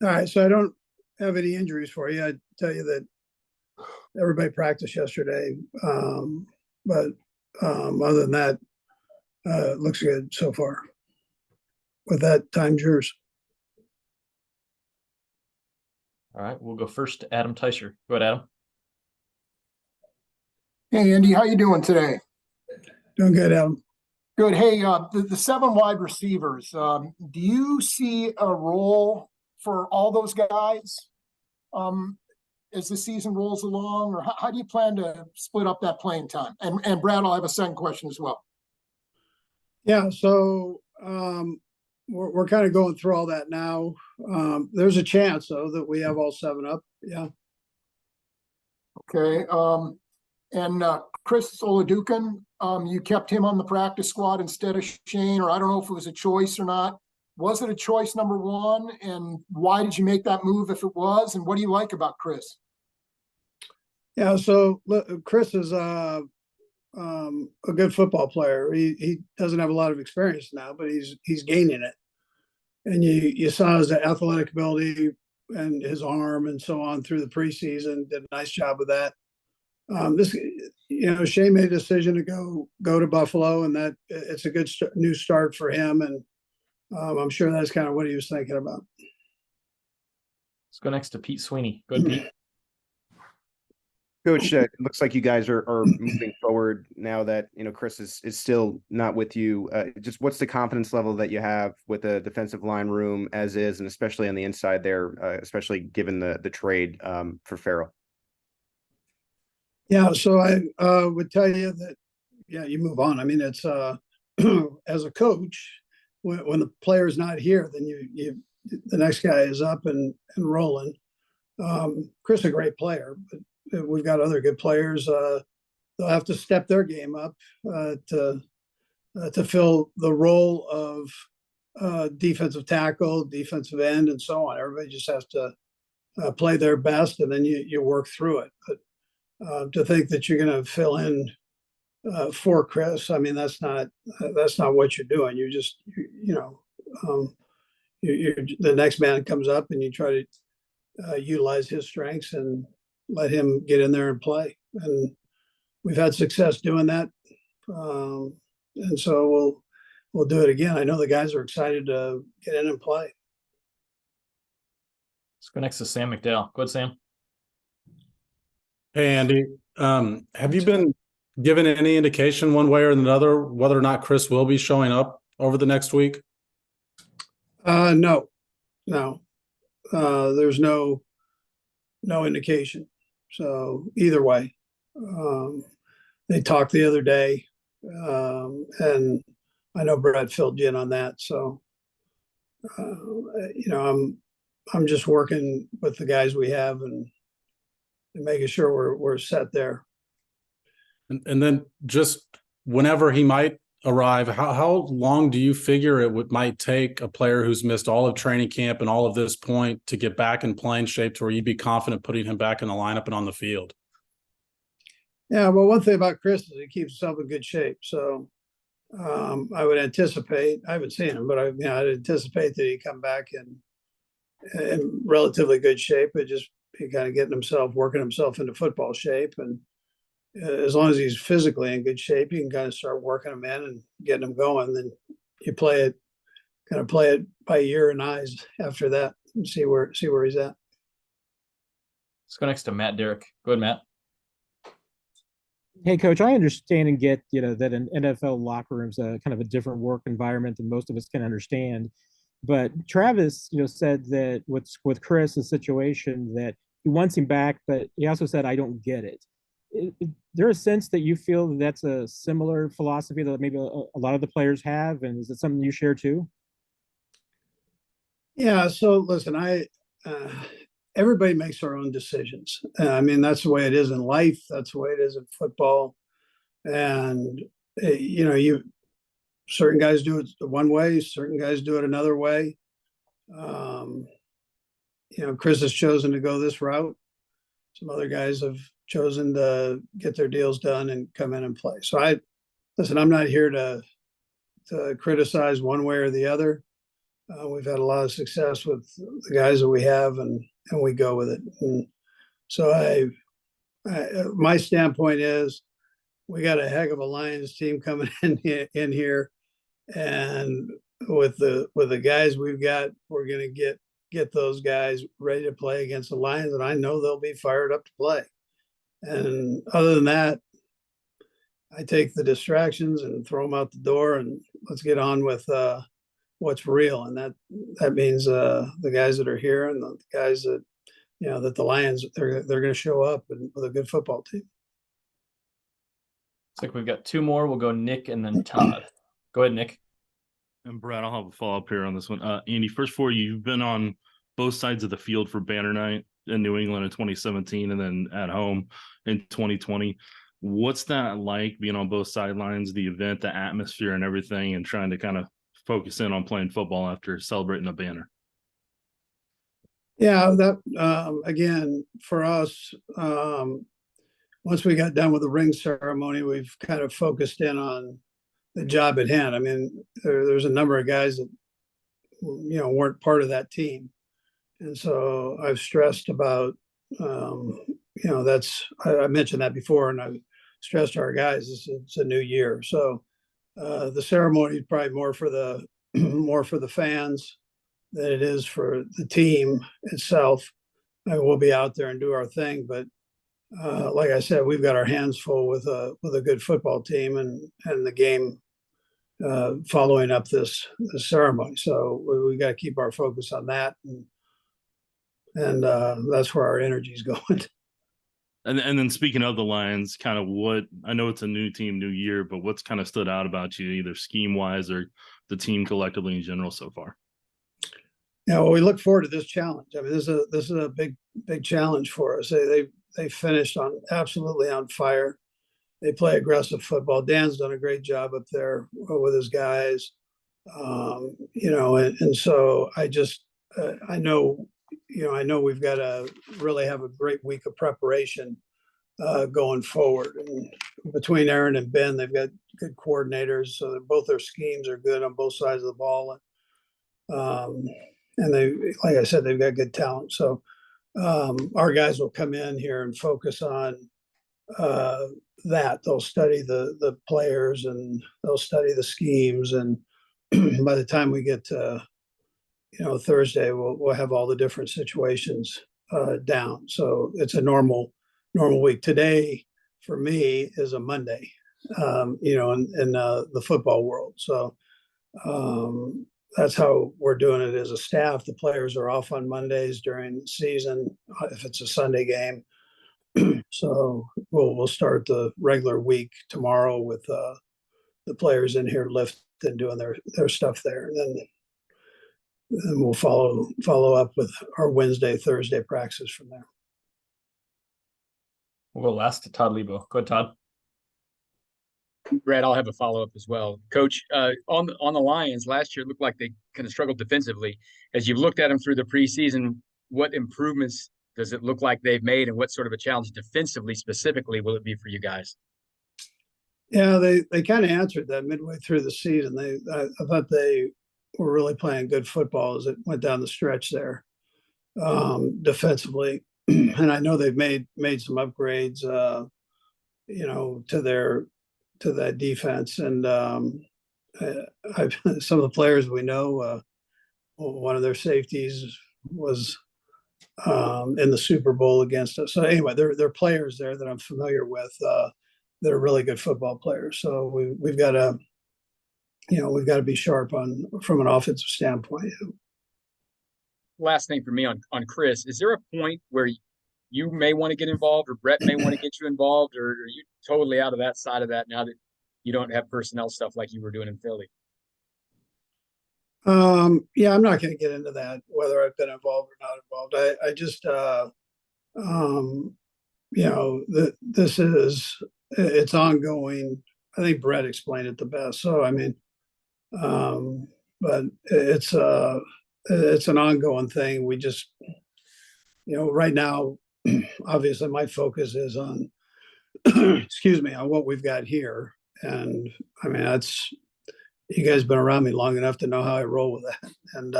All right, so I don't have any injuries for you. I tell you that everybody practiced yesterday, but other than that, it looks good so far. With that, time's yours. All right, we'll go first to Adam Teicher. Go ahead, Adam. Hey, Andy, how you doing today? Doing good, Adam. Good. Hey, the seven wide receivers, do you see a role for all those guys as the season rolls along, or how do you plan to split up that playing time? And Brad, I'll have a second question as well. Yeah, so we're kind of going through all that now. There's a chance, though, that we have all seven up. Yeah. Okay. And Chris Oladukan, you kept him on the practice squad instead of Shane, or I don't know if it was a choice or not. Was it a choice, number one? And why did you make that move if it was? And what do you like about Chris? Yeah, so Chris is a good football player. He doesn't have a lot of experience now, but he's gaining it. And you saw his athletic ability and his arm and so on through the preseason. Did a nice job with that. Shane made a decision to go to Buffalo, and that it's a good new start for him. And I'm sure that's kind of what he was thinking about. Let's go next to Pete Sweeney. Go ahead, Pete. Coach, it looks like you guys are moving forward now that Chris is still not with you. Just what's the confidence level that you have with the defensive line room as is, and especially on the inside there, especially given the trade for Farrell? Yeah, so I would tell you that, you move on. I mean, it's as a coach, when the player's not here, then the next guy is up and rolling. Chris is a great player, but we've got other good players. They'll have to step their game up to fill the role of defensive tackle, defensive end, and so on. Everybody just has to play their best, and then you work through it. But to think that you're going to fill in for Chris, I mean, that's not what you're doing. You're just the next man comes up, and you try to utilize his strengths and let him get in there and play. And we've had success doing that. And so we'll do it again. I know the guys are excited to get in and play. Let's go next to Sam McDowell. Go ahead, Sam. Hey, Andy. Have you been given any indication one way or another whether or not Chris will be showing up over the next week? No. There's no indication. So either way, they talked the other day, and I know Brad filled you in on that. So, I'm just working with the guys we have and making sure we're set there. And then just whenever he might arrive, how long do you figure it might take a player who's missed all of training camp and all of this point to get back in playing shape to where you'd be confident putting him back in the lineup and on the field? Yeah, well, one thing about Chris is he keeps himself in good shape. So I would anticipate, I haven't seen him, but I'd anticipate that he'd come back in relatively good shape, but just be kind of working himself into football shape. And as long as he's physically in good shape, you can kind of start working him in and getting him going. Then you play it by ear and eyes after that and see where he's at. Let's go next to Matt Derrick. Go ahead, Matt. Hey, Coach, I understand and get, that an NFL locker room is a kind of a different work environment than most of us can understand. But Travis, said that with Chris, the situation that he wants him back, but he also said, I don't get it. Is there a sense that you feel that that's a similar philosophy that maybe a lot of the players have? And is it something you share too? Yeah. So listen, everybody makes their own decisions. I mean, that's the way it is in life. That's the way it is in football. And, certain guys do it one way, certain guys do it another way. Chris has chosen to go this route. Some other guys have chosen to get their deals done and come in and play. So I'm not here to criticize one way or the other. We've had a lot of success with the guys that we have, and we go with it. And so my standpoint is we got a heck of a Lions team coming in here, and with the guys we've got, we're going to get those guys ready to play against the Lions, and I know they'll be fired up to play. And other than that, I take the distractions and throw them out the door, and let's get on with what's real. And that means the guys that are here and the guys that, that the Lions, they're going to show up with a good football team. Looks like we've got two more. We'll go Nick and then Todd. Go ahead, Nick. And Brad, I'll have a follow-up here on this one. Andy, first for you, you've been on both sides of the field for Banner Night in New England in 2017 and then at home in 2020. What's that like, being on both sidelines, the event, the atmosphere and everything, and trying to kind of focus in on playing football after celebrating a banner? Yeah, that again, for us, once we got done with the ring ceremony, we've kind of focused in on the job at hand. I mean, there's a number of guys that, weren't part of that team. And so I've stressed about, I mentioned that before, and I've stressed to our guys, it's a new year. So the ceremony is probably more for the fans than it is for the team itself. I will be out there and do our thing, but like I said, we've got our hands full with a good football team and the game following up this ceremony. So we got to keep our focus on that, and that's where our energy is going. And then speaking of the Lions, kind of what, I know it's a new team, new year, but what's kind of stood out about you, either scheme wise or the team collectively in general so far? Yeah, well, we look forward to this challenge. I mean, this is a big challenge for us. They finished absolutely on fire. They play aggressive football. Dan's done a great job up there with his guys, and so I know we've got to really have a great week of preparation going forward. And between Aaron and Ben, they've got good coordinators, so both their schemes are good on both sides of the ball. And they, like I said, they've got good talent. So our guys will come in here and focus on that. They'll study the players and they'll study the schemes. And by the time we get to Thursday, we'll have all the different situations down. So it's a normal week. Today for me is a Monday, in the football world. So that's how we're doing it as a staff. The players are off on Mondays during the season if it's a Sunday game. So we'll start the regular week tomorrow with the players in here lifting, doing their stuff there, and then we'll follow up with our Wednesday, Thursday practice from there. We'll go last to Todd Lebo. Go ahead, Todd. Brad, I'll have a follow-up as well. Coach, on the Lions, last year it looked like they kind of struggled defensively. As you've looked at them through the preseason, what improvements does it look like they've made, and what sort of a challenge defensively specifically will it be for you guys? Yeah, they kind of answered that midway through the season. I thought they were really playing good football as it went down the stretch there defensively. And I know they've made some upgrades, to that defense. And some of the players we know, one of their safeties was in the Super Bowl against us. So anyway, there are players there that I'm familiar with that are really good football players. So we've got to be sharp from an offensive standpoint. Last thing for me on Chris, is there a point where you may want to get involved, or Brett may want to get you involved, or are you totally out of that side of that now that you don't have personnel stuff like you were doing in Philly? Yeah, I'm not going to get into that, whether I've been involved or not involved. I just, it's ongoing. I think Brett explained it the best. So, I mean, but it's an ongoing thing. We just, right now, obviously my focus is on, on what we've got here. And I mean, you guys been around me long enough to know how I roll with that. And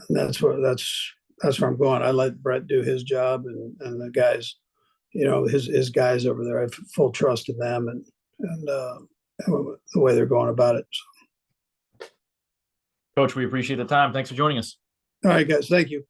that's where I'm going. I let Brett do his job, and the guys, his guys over there, I have full trust in them and the way they're going about it. So, Coach, we appreciate the time. Thanks for joining us. all right, guys, thank you.